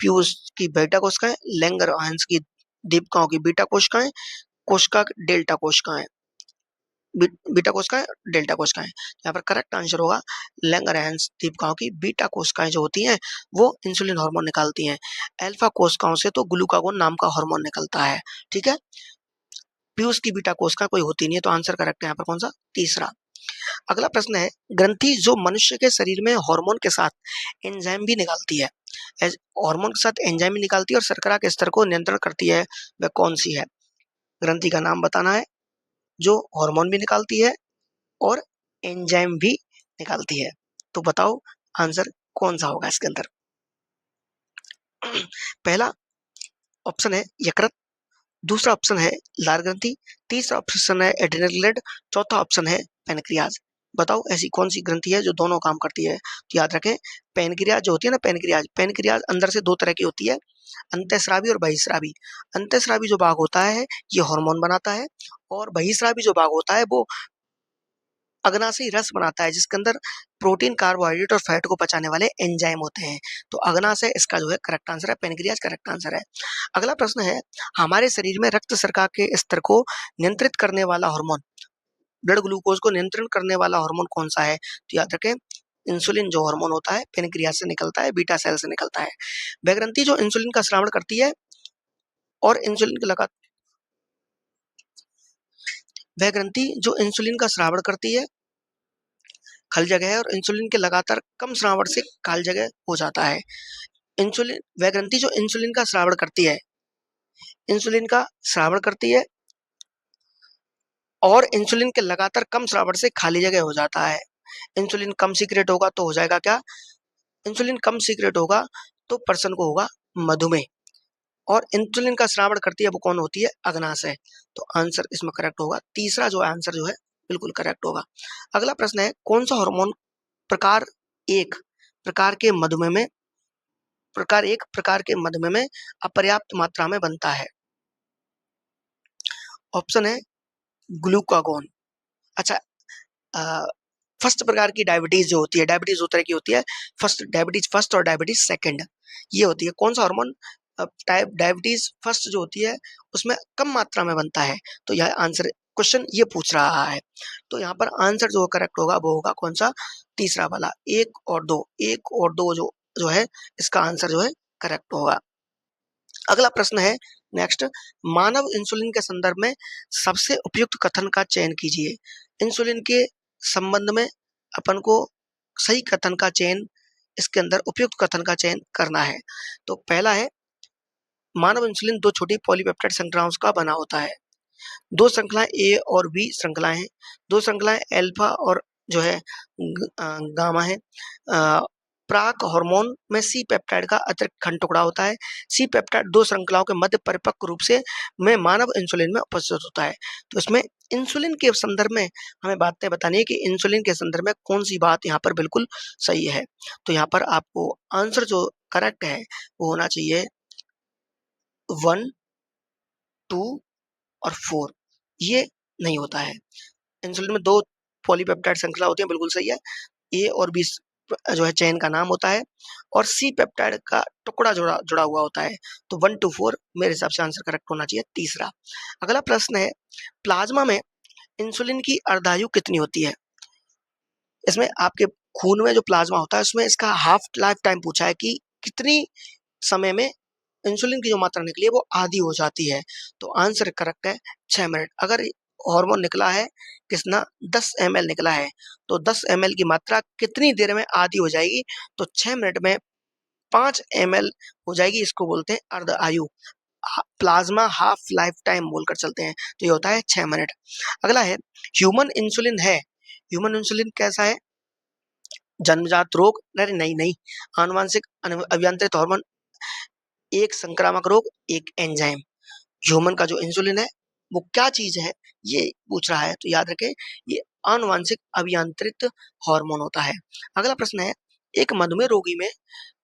पीयूष की बीटा कोशिकाएं, लैंगरहैंस की दीपिकाओं की बीटा कोशिकाएं, कोशिका डेल्टा कोशिकाएं, बीटा कोशिकाएं, डेल्टा कोशिकाएं। यहाँ पर करेक्ट आंसर होगा लैंगरहैंस दीपिकाओं की बीटा कोशिकाएं जो होती हैं वो इंसुलिन हार्मोन निकालती हैं। अल्फा कोशिकाओं से तो ग्लूकागोन नाम का हार्मोन निकलता है। ठीक है, पीयूष की बीटा कोशिका कोई होती नहीं है, तो आंसर करेक्ट है यहाँ पर कौन सा? तीसरा। अगला प्रश्न है, ग्रंथि जो मनुष्य के शरीर में हार्मोन के साथ एंजाइम भी निकालती है, हार्मोन के साथ एंजाइम भी निकालती है और शर्करा के स्तर को नियंत्रण करती है, वह कौन सी है? ग्रंथि का नाम बताना है। जो हार्मोन भी निकालती है और एंजाइम भी निकालती है। तो बताओ आंसर कौन सा होगा इसके अंदर? पहला ऑप्शन है यकृत, दूसरा ऑप्शन है लार ग्रंथि, तीसरा ऑप्शन है एड्रिनल ग्लैंड, चौथा ऑप्शन है पैनक्रियाज। बताओ ऐसी कौन सी ग्रंथि है जो दोनों काम करती है? तो याद रखें, पैनक्रियाज जो होती है ना, पैनक्रियाज पैनक्रियाज अंदर से दो तरह की होती है, अंतःस्रावी और बहिःस्रावी। अंतःस्रावी जो भाग होता है ये हार्मोन बनाता है, और बहिःस्रावी जो भाग होता है वो अग्नाशयी रस बनाता है, जिसके अंदर प्रोटीन, कार्बोहाइड्रेट और फैट को पचाने वाले एंजाइम होते हैं। तो अग्नाशय इसका जो है करेक्ट आंसर है, पैनक्रियाज करेक्ट आंसर है। अगला प्रश्न है, हमारे शरीर में रक्त शर्करा के स्तर को नियंत्रित करने वाला हार्मोन, ब्लड ग्लूकोज को नियंत्रण करने वाला हार्मोन कौन सा है? तो याद रखें, इंसुलिन जो हार्मोन होता है पैनक्रियाज से निकलता है, बीटा सेल से निकलता है। वह ग्रंथि जो इंसुलिन का स्रावण करती है और इंसुलिन के लगा वह ग्रंथि जो इंसुलिन का स्रावण करती है खल जगह है, और इंसुलिन के लगातार कम स्रावण से काल जगह हो जाता है। इंसुलिन वह ग्रंथि जो इंसुलिन का स्रावण करती है, इंसुलिन का स्रावण करती है और इंसुलिन के लगातार कम स्रावण से खाली जगह हो जाता है। इंसुलिन कम सीक्रेट होगा तो हो जाएगा क्या? इंसुलिन कम सीक्रेट होगा तो पर्सन को होगा मधुमेह। और इंसुलिन का स्रावण करती है वो कौन होती है? अग्नाशय। तो आंसर इसमें करेक्ट होगा, तीसरा जो आंसर जो है बिल्कुल करेक्ट होगा। अगला प्रश्न है, कौन सा हार्मोन प्रकार एक प्रकार के मधुमेह में प्रकार के मधुमेह में अपर्याप्त मात्रा में बनता है? ऑप्शन है ग्लूकागोन। अच्छा, फर्स्ट प्रकार की डायबिटीज जो होती है, डायबिटीज दो तरह की होती है, फर्स्ट डायबिटीज फर्स्ट और डायबिटीज सेकंड, ये होती है। कौन सा हार्मोन डायबिटीज फर्स्ट जो होती है उसमें कम मात्रा में बनता है? तो यह आंसर क्वेश्चन ये पूछ रहा है। तो यहाँ पर आंसर जो करेक्ट होगा वो होगा कौन सा? तीसरा वाला, एक और दो जो है इसका आंसर जो है करेक्ट होगा। अगला प्रश्न है नेक्स्ट, मानव इंसुलिन के संदर्भ में सबसे उपयुक्त कथन का चयन कीजिए। इंसुलिन के संबंध में अपन को सही कथन का चयन, इसके अंदर उपयुक्त कथन का चयन करना है। तो पहला है, मानव इंसुलिन दो छोटी पॉलीपेप्टाइड श्रृंखलाओं का बना होता है। दो श्रृंखलाएं ए और बी श्रृंखलाएं हैं। दो श्रृंखलाएं अल्फा और जो है गामा है। प्राक हार्मोन में सी पेप्टाइड का अतिरिक्त खंड टुकड़ा होता है। सी पेप्टाइड दो श्रृंखलाओं के मध्य परिपक्व रूप से में मानव इंसुलिन में उपस्थित होता है। तो इसमें इंसुलिन के संदर्भ में हमें बातें बतानी है कि इंसुलिन के संदर्भ में कौन सी बात यहाँ पर बिल्कुल सही है। तो यहाँ पर आपको आंसर जो करेक्ट है वो होना चाहिए 1, 2 और 4। ये नहीं होता है। इंसुलिन में दो पॉलीपेप्टाइड श्रृंखला होती है, बिल्कुल सही है। ए और बी जो है चेन का नाम होता है, और सी पेप्टाइड का टुकड़ा जुड़ा जुड़ा हुआ होता है। तो 1 to 4 मेरे हिसाब से आंसर करेक्ट होना चाहिए, तीसरा। अगला प्रश्न है, प्लाज्मा में इंसुलिन की अर्धायु कितनी होती है? इसमें आपके खून में जो प्लाज्मा होता है उसमें इसका हाफ लाइफ टाइम पूछा है कि कितनी समय में इंसुलिन की जो मात्रा निकली है वो आधी हो जाती है। तो आंसर करेक्ट है 6 मिनट। अगर हार्मोन निकला है कितना 10 ml निकला है, तो 10 ml की मात्रा कितनी देर में आधी हो जाएगी? तो 6 मिनट में 5 ml हो जाएगी। इसको बोलते हैं अर्ध आयु, प्लाज्मा हाफ लाइफ टाइम बोलकर चलते हैं। तो ये होता है 6 मिनट। अगला है, ह्यूमन इंसुलिन है, ह्यूमन इंसुलिन कैसा है? जन्मजात रोग? नहीं नहीं नहीं, आनुवांशिक अभियांत्रित हार्मोन, एक संक्रामक रोग, एक एंजाइम। ह्यूमन का जो इंसुलिन है वो क्या चीज है ये पूछ रहा है। तो याद रखें, ये आनुवांशिक अभियांत्रित हार्मोन होता है। अगला प्रश्न है, एक मधुमेह रोगी में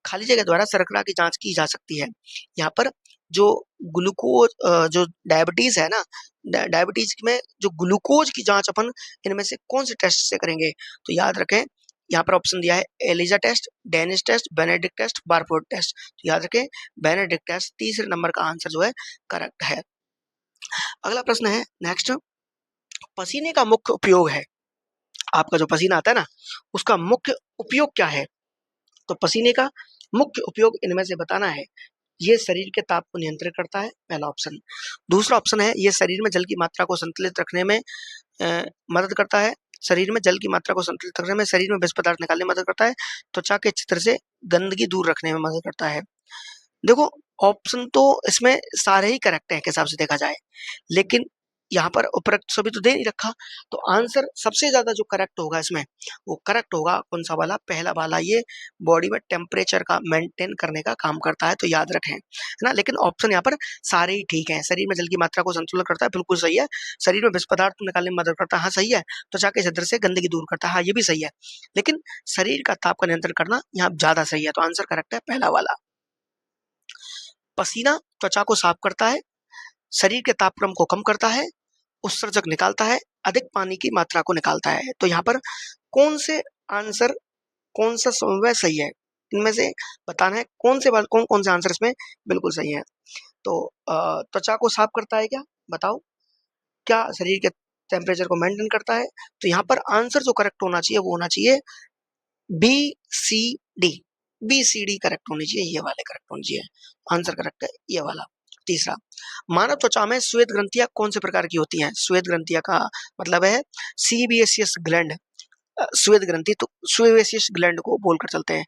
खाली जगह द्वारा शर्करा की जांच की जा सकती है। यहाँ पर जो ग्लूकोज जो डायबिटीज है ना, डायबिटीज में जो ग्लूकोज की जांच अपन इनमें से कौन से टेस्ट से करेंगे? तो याद रखें, यहाँ पर ऑप्शन दिया है ELISA test, Dennis test, Benedict test, Barfoed test. तो याद रखें बेनेडिक्ट टेस्ट तीसरे नंबर का आंसर जो है करेक्ट है। अगला प्रश्न है नेक्स्ट, पसीने का मुख्य उपयोग है, आपका जो पसीना आता है ना उसका मुख्य उपयोग क्या है? तो पसीने का मुख्य उपयोग इनमें से बताना है। ये शरीर के ताप को नियंत्रित करता है, पहला ऑप्शन। दूसरा ऑप्शन है, ये शरीर में जल की मात्रा को संतुलित रखने में मदद करता है। शरीर में जल की मात्रा को संतुलित रखने में, शरीर में विष पदार्थ निकालने में मदद करता है। त्वचा के चित्र से गंदगी दूर रखने में मदद करता है। देखो ऑप्शन तो इसमें सारे ही करेक्ट हैं एक हिसाब से देखा जाए, लेकिन यहाँ पर उपरोक्त सभी तो दे नहीं रखा, तो आंसर सबसे ज़्यादा जो करेक्ट होगा इसमें, वो करेक्ट होगा कौन-सा वाला? पहला वाला, ये बॉडी में टेम्परेचर का मेंटेन करने का काम करता है, तो याद रखें, है ना? लेकिन ऑप्शन यहाँ पर सारे ही ठीक हैं। शरीर में जल की मात्रा को संतुलन करता है, बिल्कुल सही है। शरीर में विष पदार्थ निकालने में मदद करता है, हाँ सही है। त्वचा के छिद्र से गंदगी दूर करता है, हाँ ये भी सही है। लेकिन शरीर का ताप का नियंत्रण करना यहाँ ज़्यादा सही है, तो आंसर करेक्ट है पहला वाला। पसीना त्वचा को साफ करता है, शरीर के तापक्रम को कम करता है, उत्सर्जक निकालता है, अधिक पानी की मात्रा को निकालता है। तो यहाँ पर कौन से आंसर, कौन सा समन्वय सही है, इनमें से बताना है कौन से आंसर इसमें बिल्कुल सही है। तो त्वचा को साफ करता है क्या, बताओ? क्या शरीर के टेम्परेचर को मेंटेन करता है? तो यहाँ पर आंसर जो करेक्ट होना चाहिए वो होना चाहिए B C D. B C D correct होनी चाहिए, ये वाले करेक्ट होनी चाहिए। आंसर करेक्ट है ये वाला। तीसरा, मानव त्वचा में श्वेत ग्रंथियां कौन से प्रकार की होती हैं? श्वेत ग्रंथियां का मतलब है सीबेसियस ग्लैंड। श्वेत ग्रंथि तो सेबेसियस ग्लैंड को बोलकर चलते हैं।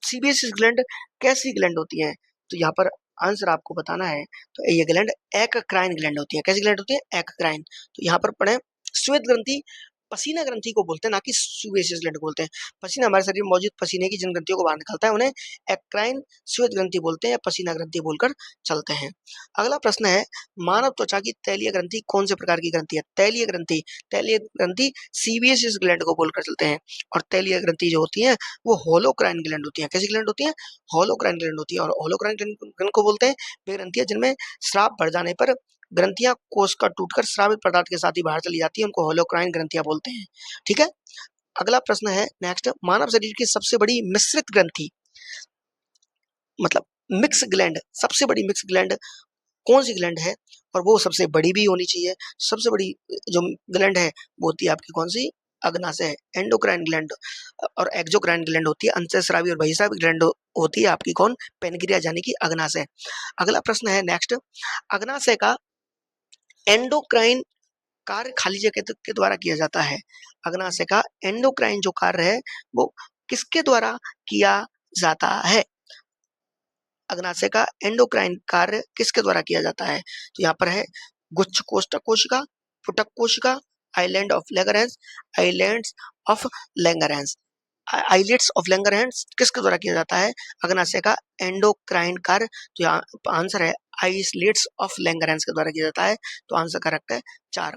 सीबेसियस ग्लैंड कैसी ग्लैंड होती हैं? तो यहाँ पर आंसर आपको बताना है। तो ये ग्लैंड एक्राइन ग्लैंड होती है। कैसी ग्लैंड होती है? एक्राइन। तो यहाँ पर पढ़े, श्वेत ग्रंथि पसीना ग्रंथि को बोलते हैं, ना कि सेबेसियस ग्लैंड को बोलते हैं। पसीना हमारे शरीर में मौजूद पसीने की जिन ग्रंथियों को बाहर निकलता है उन्हें एक्राइन श्वेत ग्रंथि बोलते हैं या पसीना ग्रंथि बोलकर चलते हैं। अगला प्रश्न है, मानव त्वचा की तैलीय ग्रंथि कौन से प्रकार की ग्रंथि है? तैलीय ग्रंथि, तैलीय ग्रंथि सीबेसियस ग्लैंड को बोलकर चलते हैं। और तैलीय ग्रंथि जो होती है वो होलोक्राइन ग्लैंड होती है। कैसी ग्लैंड होती है? होलोक्राइन ग्लैंड होती है। और होलोक्राइन ग्लैंड को बोलते हैं वे ग्रंथियां जिनमें श्राप बढ़ जाने पर ग्रंथियां कोशिका टूटकर श्रावित पदार्थ के साथ ही बाहर चली जाती है, उनको होलोक्राइन ग्रंथियां बोलते हैं। ठीक है। अगला प्रश्न है नेक्स्ट, मानव शरीर की सबसे बड़ी मिश्रित ग्रंथि, मतलब मिक्स ग्लैंड, सबसे बड़ी मिक्स ग्लैंड कौन सी ग्लैंड है? और वो सबसे बड़ी भी होनी चाहिए। सबसे बड़ी जो ग्लैंड है वो होती है आपकी कौन सी? अग्नाशय, एंडोक्राइन ग्लैंड। और एक्सोक्राइन ग्लैंड होती है अंतःस्रावी और बहिस्रावी ग्लैंड होती है आपकी कौन? पेनक्रियास, यानी कि अग्नाशय। अगला प्रश्न है नेक्स्ट, अग्नाशय का एंडोक्राइन कार्य खाली जगह के द्वारा किया जाता है। अग्नाशय का एंडोक्राइन जो कार्य है वो किसके द्वारा किया जाता है? अग्नाशय का एंडोक्राइन कार्य किसके द्वारा किया जाता है? तो यहाँ पर है गुच्छ कोष्ठक कोशिका, फुटक कोशिका, island of Langerhans, islands of Langerhans. Islets of Langerhans किसके द्वारा किया जाता है? अग्नाशय का एंडोक्राइन कार्य। तो यहाँ आंसर है आइलेट्स ऑफ लैंगरहैंस के द्वारा किया जाता है। तो आंसर करेक्ट है 4।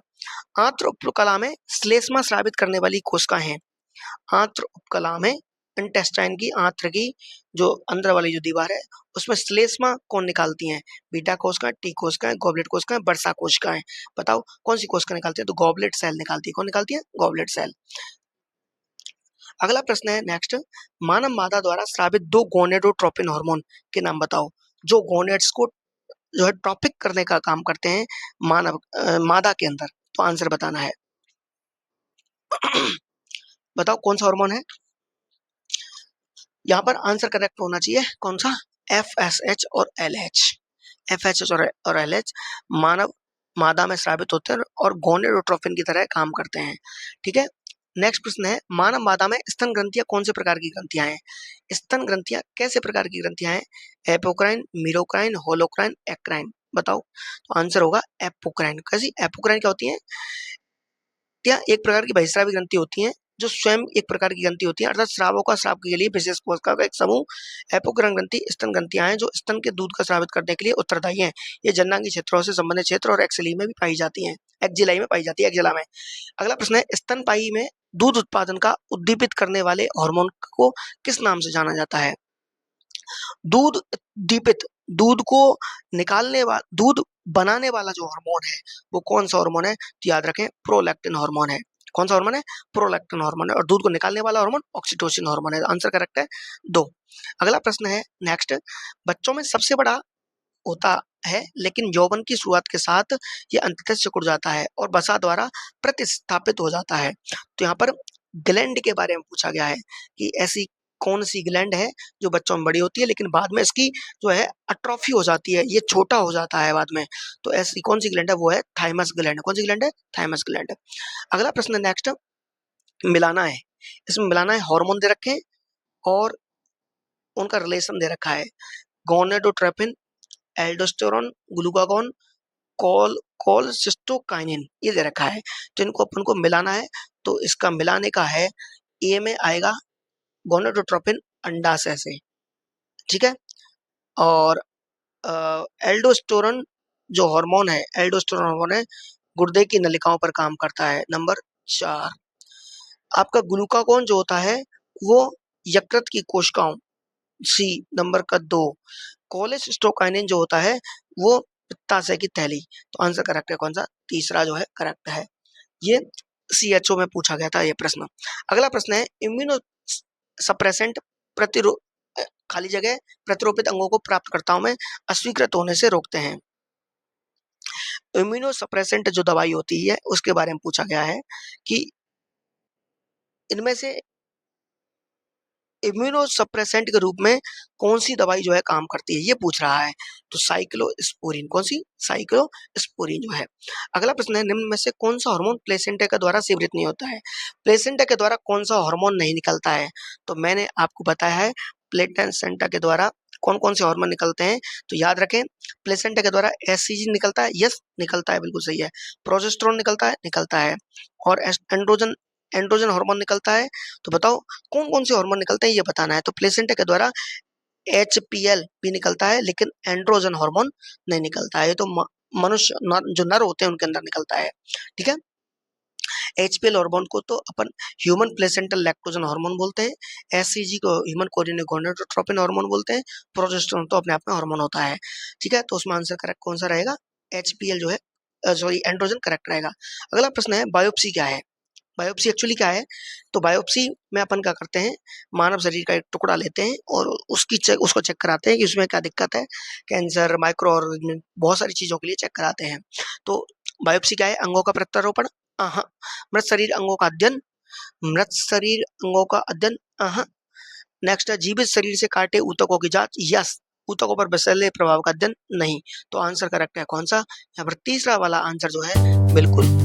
आंत्र उपकला में श्लेष्मा स्रावित करने वाली कोशिकाएं हैं। आंत्र उपकला में इंटेस्टाइन की, आंत्र की जो अंदर वाली जो दीवार है उसमें श्लेष्मा कौन निकालती हैं? बीटा कोशिकाएं, टी कोशिकाएं, गॉबलेट कोशिकाएं, वर्षा कोशिकाएं। बताओ कौन सी कोशिका निकालती है? तो गॉबलेट सेल निकालती है। कौन निकालती है? Goblet cell. अगला प्रश्न है नेक्स्ट, मानव मादा द्वारा स्रावित 2 गोनेडोट्रोपिन हार्मोन के नाम बताओ, जो गोनेड्स को जो है ट्रॉपिक करने का काम करते हैं मानव मादा के अंदर। तो आंसर बताना है। बताओ कौन सा हार्मोन है? यहाँ पर आंसर करेक्ट होना चाहिए कौन सा? FSH और LH। FSH और LH मानव मादा में स्रावित होते हैं और गोनेडोट्रोपिन की तरह काम करते हैं। ठीक है। नेक्स्ट प्रश्न है, मानव मादा में स्तन ग्रंथियां कौन से प्रकार की ग्रंथियां हैं? स्तन ग्रंथियां कैसे प्रकार की ग्रंथियां हैं? Apocrine, मीरोक्राइन, holocrine, eccrine. बताओ। तो आंसर होगा एपोक्राइन। कैसी? एपोक्राइन क्या होती है? या एक प्रकार की बहिस्रावी ग्रंथि होती है जो स्वयं एक प्रकार की ग्रंथि होती है, अर्थात स्रावों का स्राव के लिए विशेष कोशिका का एक समूह। एपोक्राइन ग्रंथि स्तन ग्रंथियां हैं जो स्तन के दूध का स्रावित करने के लिए उत्तरदायी हैं। ये जननांगी क्षेत्रों से संबंधित क्षेत्र और एक्सिलाई में भी पाई जाती हैं। एक्जिलाई में पाई जाती है, एक्जिला में। अगला प्रश्न है, स्तनपायी में दूध उत्पादन का उद्दीपित करने वाले हार्मोन को किस नाम से जाना जाता है? दूध दीपित, दूध को निकालने वाला, दूध बनाने वाला जो हार्मोन है वो कौन सा हार्मोन है? तो याद रखें प्रोलैक्टिन हार्मोन है। कौन सा हार्मोन है? प्रोलैक्टिन हार्मोन है। और दूध को निकालने वाला हार्मोन ऑक्सीटोसिन हार्मोन है। आंसर करेक्ट है 2। अगला प्रश्न है नेक्स्ट, बच्चों में सबसे बड़ा होता है लेकिन यौवन की शुरुआत के साथ ये अंततः सिकुड़ जाता है और वसा द्वारा प्रतिस्थापित हो जाता है। तो यहाँ पर ग्लैंड के बारे में पूछा गया है कि ऐसी कौन सी ग्लैंड है जो बच्चों में बड़ी होती है लेकिन बाद में इसकी जो है अट्रोफी हो जाती है, ये छोटा हो जाता है बाद में। तो ऐसी कौन सी ग्लैंड है? वो है थाइमस ग्लैंड। कौन सी ग्लैंड है? Thymus gland. अगला प्रश्न नेक्स्ट, मिलाना है। इसमें मिलाना है, हार्मोन दे रखे हैं और उनका रिलेशन दे रखा है। गोनेडोट्रोपिन, एल्डोस्टेरोन, ग्लूकागॉन, कोलसिस्टोकाइनिन ये दे रखा है, तो इनको अपन को मिलाना है। तो इसका मिलाने का है, ए में आएगा गोनाडोट्रोपिन अंडाशय से, ठीक है। और एल्डोस्टेरोन जो हार्मोन है, एल्डोस्टेरोन हार्मोन है, गुर्दे की नलिकाओं पर काम करता है। नंबर 4 आपका ग्लूकागोन जो होता है वो यकृत की कोशिकाओं, सी नंबर का 2। कोलेसिस्टोकाइनिन जो होता है वो पित्ताशय की थैली। तो आंसर करेक्ट है कौन सा? तीसरा जो है करेक्ट है। ये सीएचओ में पूछा गया था ये प्रश्न। अगला प्रश्न है इम्यूनो सप्रेसेंट प्रतिरो खाली जगह प्रतिरोपित अंगों को प्राप्तकर्ताओं में अस्वीकृत होने से रोकते हैं। इम्यूनो सप्रेसेंट जो दवाई होती है उसके बारे में पूछा गया है कि इनमें से इम्यूनो सप्रेसेंट के रूप में कौन सी दवाई जो है काम करती है, ये पूछ रहा है। तो साइक्लोस्पोरिन, कौन सी? साइक्लोस्पोरिन जो है। अगला प्रश्न है निम्न में से कौन सा हार्मोन प्लेसेंटा के द्वारा स्रावित नहीं होता है? प्लेसेंटा के द्वारा कौन सा हार्मोन नहीं निकलता है? तो मैंने आपको बताया है प्लेसेंटा के द्वारा कौन कौन से हार्मोन निकलते हैं। तो याद रखें, प्लेसेंटा के द्वारा एससीजी निकलता है, यस निकलता है, बिल्कुल सही है। प्रोजेस्टेरोन निकलता है, निकलता है। और एंड्रोजन एंड्रोजन हार्मोन निकलता है। तो बताओ कौन कौन से हार्मोन निकलते हैं, ये बताना है। तो प्लेसेंटा के द्वारा एचपीएल भी निकलता है, लेकिन एंड्रोजन हार्मोन नहीं निकलता है। ये तो मनुष्य जो नर होते हैं उनके अंदर निकलता है, ठीक है। एचपीएल हार्मोन को तो अपन ह्यूमन प्लेसेंटल लैक्टोजन हार्मोन बोलते हैं। एससीजी को ह्यूमन कोरियोनिक गोनाडोट्रोपिन हार्मोन बोलते हैं। प्रोजेस्टेरोन तो अपने आप में हार्मोन होता है, ठीक है। तो उसमें आंसर करेक्ट कौन सा रहेगा? एचपीएल जो है, सॉरी एंड्रोजन करेक्ट रहेगा। अगला प्रश्न है बायोप्सी क्या है? बायोप्सी एक्चुअली क्या है? तो बायोप्सी में अपन क्या करते हैं, मानव शरीर का एक टुकड़ा लेते हैं और उसको चेक कराते हैं कि उसमें क्या दिक्कत है। कैंसर, माइक्रो ऑर्गेनिज्म, बहुत सारी चीजों के लिए चेक कराते हैं। तो बायोप्सी क्या है? अंगों का प्रत्यारोपण, मृत शरीर अंगों का अध्ययन, मृत शरीर अंगों का अध्ययन, नेक्स्ट है जीवित शरीर से काटे ऊतकों की जांच, यस। ऊतकों पर विषैले प्रभाव का अध्ययन, नहीं। तो आंसर करेक्ट है कौन सा? यहाँ पर तीसरा वाला आंसर जो है बिल्कुल